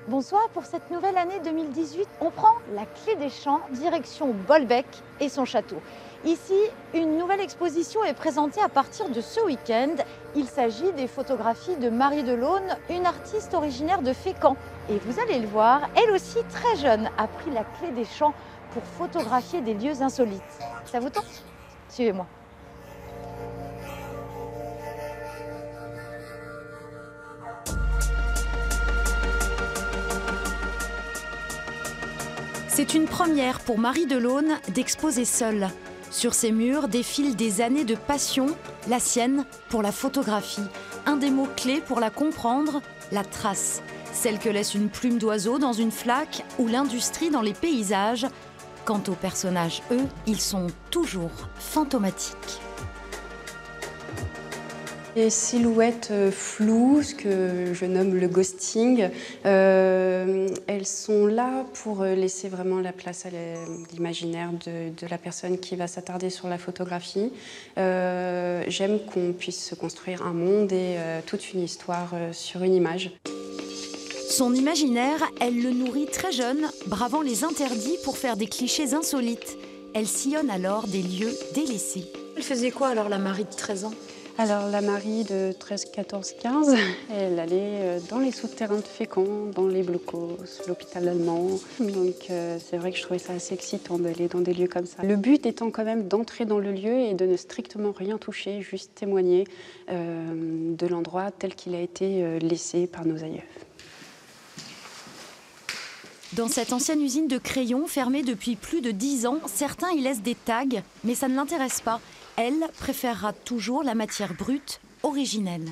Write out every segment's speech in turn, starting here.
Bonsoir, pour cette nouvelle année 2018, on prend la clé des champs, direction Bolbec et son château. Ici, une nouvelle exposition est présentée à partir de ce week-end. Il s'agit des photographies de Marie Delaune, une artiste originaire de Fécamp. Et vous allez le voir, elle aussi très jeune a pris la clé des champs pour photographier des lieux insolites. Ça vous tente? Suivez-moi. C'est une première pour Marie Delaune d'exposer seule. Sur ses murs défilent des années de passion, la sienne pour la photographie. Un des mots clés pour la comprendre, la trace. Celle que laisse une plume d'oiseau dans une flaque ou l'industrie dans les paysages. Quant aux personnages, eux, ils sont toujours fantomatiques. Les silhouettes floues, ce que je nomme le ghosting, elles sont là pour laisser vraiment la place à l'imaginaire de la personne qui va s'attarder sur la photographie. J'aime qu'on puisse se construire un monde et toute une histoire sur une image. Son imaginaire, elle le nourrit très jeune, bravant les interdits pour faire des clichés insolites. Elle sillonne alors des lieux délaissés. Elle faisait quoi alors, la Marie de 13 ans ? Alors la Marie de 13, 14, 15, elle allait dans les souterrains de Fécamp, dans les blocos, l'hôpital allemand. Donc c'est vrai que je trouvais ça assez excitant d'aller dans des lieux comme ça. Le but étant quand même d'entrer dans le lieu et de ne strictement rien toucher, juste témoigner de l'endroit tel qu'il a été laissé par nos aïeux. Dans cette ancienne usine de crayons, fermée depuis plus de 10 ans, certains y laissent des tags, mais ça ne l'intéresse pas. Elle préférera toujours la matière brute, originelle.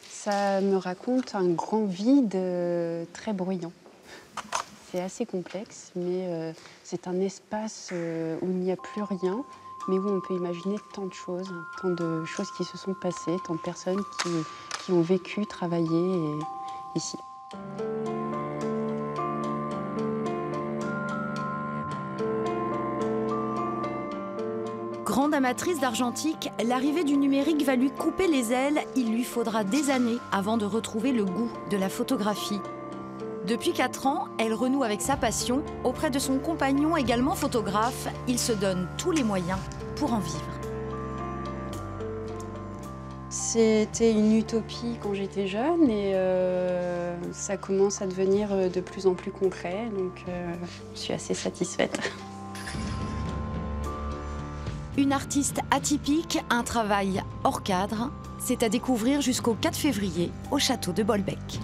Ça me raconte un grand vide très bruyant. C'est assez complexe, mais c'est un espace où il n'y a plus rien, mais où on peut imaginer tant de choses qui se sont passées, tant de personnes qui ont vécu, travaillé ici. Grande amatrice d'argentique, l'arrivée du numérique va lui couper les ailes. Il lui faudra des années avant de retrouver le goût de la photographie. Depuis 4 ans, elle renoue avec sa passion. Auprès de son compagnon, également photographe, il se donne tous les moyens pour en vivre. C'était une utopie quand j'étais jeune et ça commence à devenir de plus en plus concret, donc je suis assez satisfaite. Une artiste atypique, un travail hors cadre, c'est à découvrir jusqu'au 4 février au château de Bolbec.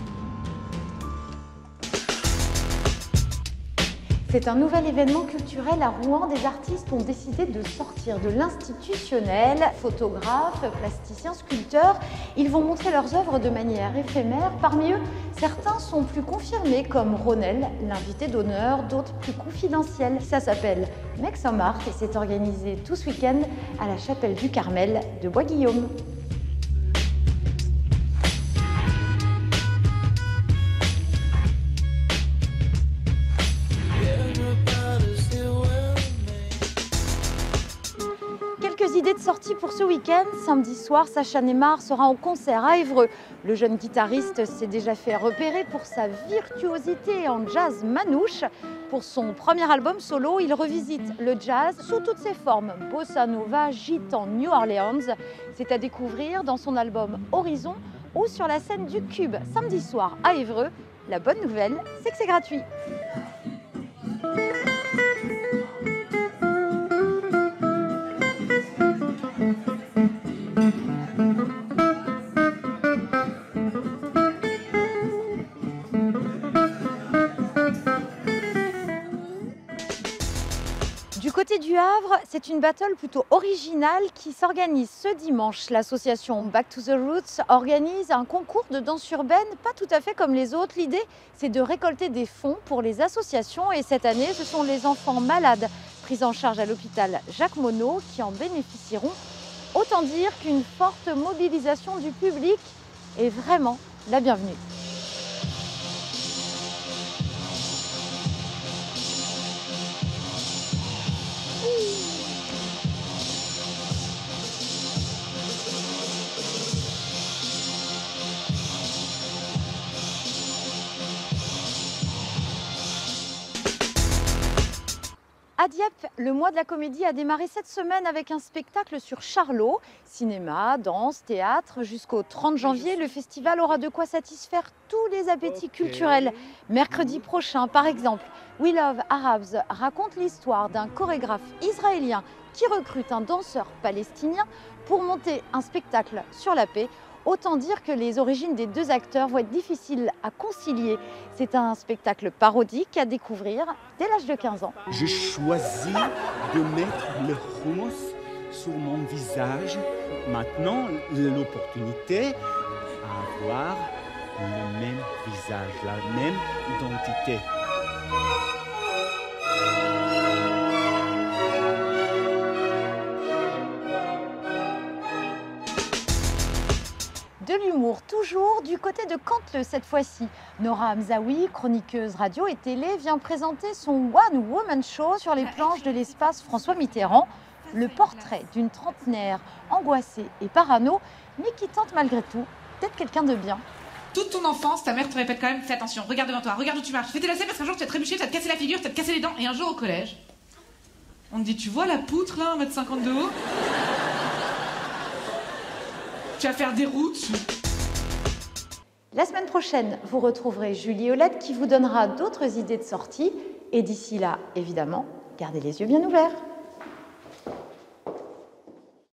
C'est un nouvel événement culturel à Rouen. Des artistes ont décidé de sortir de l'institutionnel. Photographes, plasticiens, sculpteurs, ils vont montrer leurs œuvres de manière éphémère. Parmi eux, certains sont plus confirmés, comme Ronel, l'invité d'honneur, d'autres plus confidentiels. Ça s'appelle Make Some Art et c'est organisé tout ce week-end à la chapelle du Carmel de Bois-Guillaume. Quelques idées de sortie pour ce week-end. Samedi soir, Sacha Neymar sera en concert à Évreux. Le jeune guitariste s'est déjà fait repérer pour sa virtuosité en jazz manouche. Pour son premier album solo, il revisite le jazz sous toutes ses formes. Bossa nova, gitan, New Orleans. C'est à découvrir dans son album Horizon ou sur la scène du Cube samedi soir à Évreux. La bonne nouvelle, c'est que c'est gratuit. Du côté du Havre, c'est une battle plutôt originale qui s'organise ce dimanche. L'association Back to the Roots organise un concours de danse urbaine, pas tout à fait comme les autres. L'idée, c'est de récolter des fonds pour les associations et cette année, ce sont les enfants malades pris en charge à l'hôpital Jacques Monod qui en bénéficieront. Autant dire qu'une forte mobilisation du public est vraiment la bienvenue. À Dieppe, le mois de la comédie a démarré cette semaine avec un spectacle sur Charlot. Cinéma, danse, théâtre. Jusqu'au 30 janvier, le festival aura de quoi satisfaire tous les appétits culturels. Mercredi prochain, par exemple, We Love Arabs raconte l'histoire d'un chorégraphe israélien qui recrute un danseur palestinien pour monter un spectacle sur la paix. Autant dire que les origines des deux acteurs vont être difficiles à concilier. C'est un spectacle parodique à découvrir dès l'âge de 15 ans. J'ai choisi de mettre le hummus sur mon visage. Maintenant, l'opportunité à avoir le même visage, la même identité. De l'humour toujours du côté de Canteleu cette fois-ci. Nora Hamzaoui, chroniqueuse radio et télé, vient présenter son One Woman Show sur les planches de l'espace François Mitterrand. Le portrait d'une trentenaire angoissée et parano, mais qui tente malgré tout d'être quelqu'un de bien. Toute ton enfance, ta mère te répète quand même, fais attention, regarde devant toi, regarde où tu marches, fais tes lacets parce qu'un jour tu vas te trébucher, tu vas te casser la figure, tu vas te casser les dents. Et un jour au collège, on te dit, tu vois la poutre là, 1,50 m de haut? Tu vas faire des routes. La semaine prochaine, vous retrouverez Julie Holette qui vous donnera d'autres idées de sortie. Et d'ici là, évidemment, gardez les yeux bien ouverts.